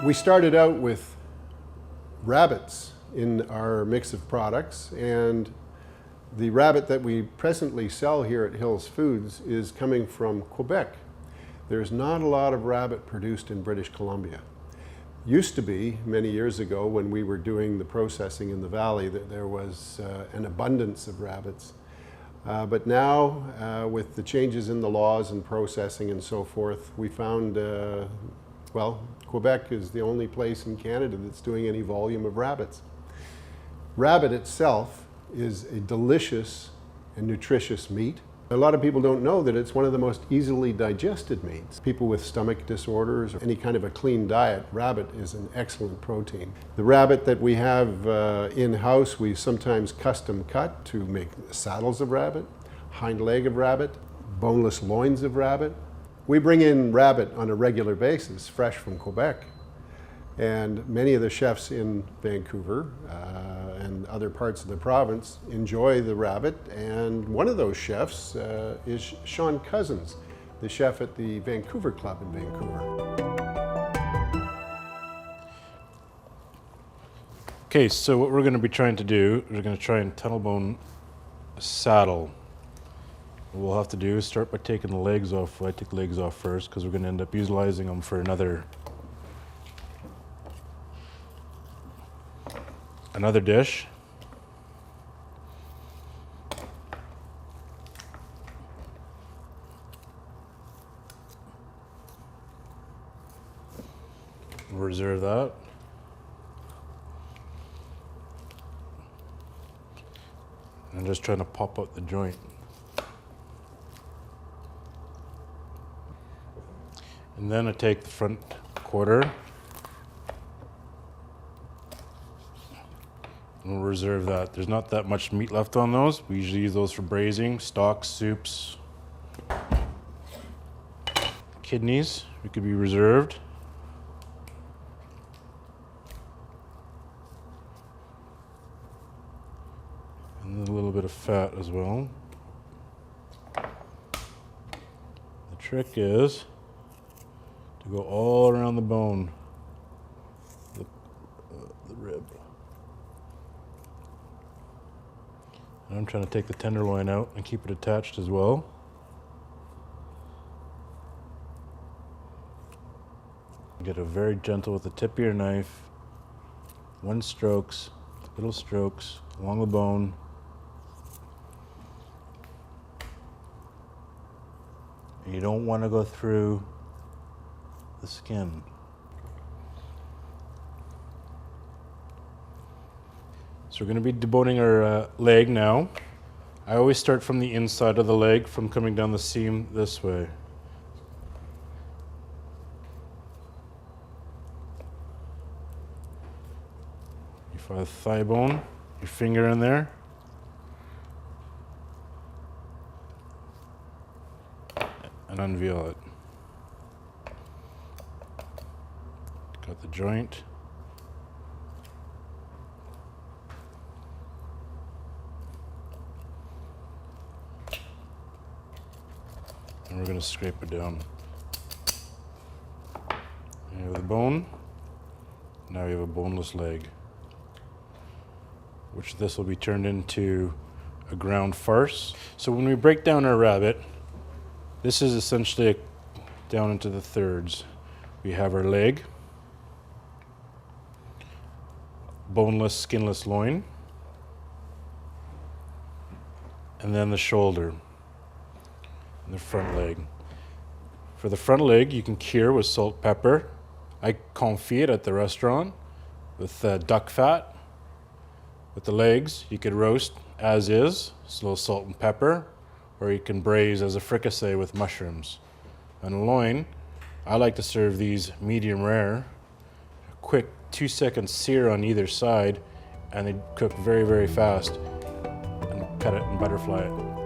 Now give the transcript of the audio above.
We started out with rabbits in our mix of products, and the rabbit that we presently sell here at Hills Foods is coming from Quebec. There's not a lot of rabbit produced in British Columbia. Used to be, many years ago, when we were doing the processing in the valley, that there was an abundance of rabbits. But now, with the changes in the laws and processing and so forth, we found, well, Quebec is the only place in Canada that's doing any volume of rabbits. Rabbit itself is a delicious and nutritious meat. A lot of people don't know that it's one of the most easily digested meats. People with stomach disorders or any kind of a clean diet, rabbit is an excellent protein. The rabbit that we have in-house, we sometimes custom cut to make saddles of rabbit, hind leg of rabbit, boneless loins of rabbit. We bring in rabbit on a regular basis, fresh from Quebec. And many of the chefs in Vancouver and other parts of the province enjoy the rabbit. And one of those chefs is Sean Cousins, the chef at the Vancouver Club in Vancouver. Okay, so what we're going to be trying to do, we're going to try and tunnel bone a saddle. What we'll have to do is start by taking the legs off. I take the legs off first because we're going to end up utilizing them for another dish. We'll reserve that. I'm just trying to pop out the joint. And then I take the front quarter. We'll reserve that. There's not that much meat left on those. We usually use those for braising, stocks, soups. Kidneys, we could be reserved. And a little bit of fat as well. The trick is to go all around the bone, the rib. And I'm trying to take the tenderloin out and keep it attached as well. Get it very gentle with the tip of your knife. Little strokes along the bone. And you don't want to go through the skin. So we're going to be deboning our leg now. I always start from the inside of the leg, from coming down the seam this way. You find the thigh bone, your finger in there. And unveil it. Got the joint. And we're going to scrape it down. You have the bone. Now we have a boneless leg, which this will be turned into a ground farce. So when we break down our rabbit, this is essentially down into the thirds. We have our leg, boneless, skinless loin, and then the shoulder. The front leg. For the front leg, you can cure with salt, pepper. I confit it at the restaurant with duck fat. With the legs, you could roast as is, just a little salt and pepper, or you can braise as a fricassee with mushrooms. And loin, I like to serve these medium rare, a quick 2-second sear on either side, and they cook very, very fast, and cut it and butterfly it.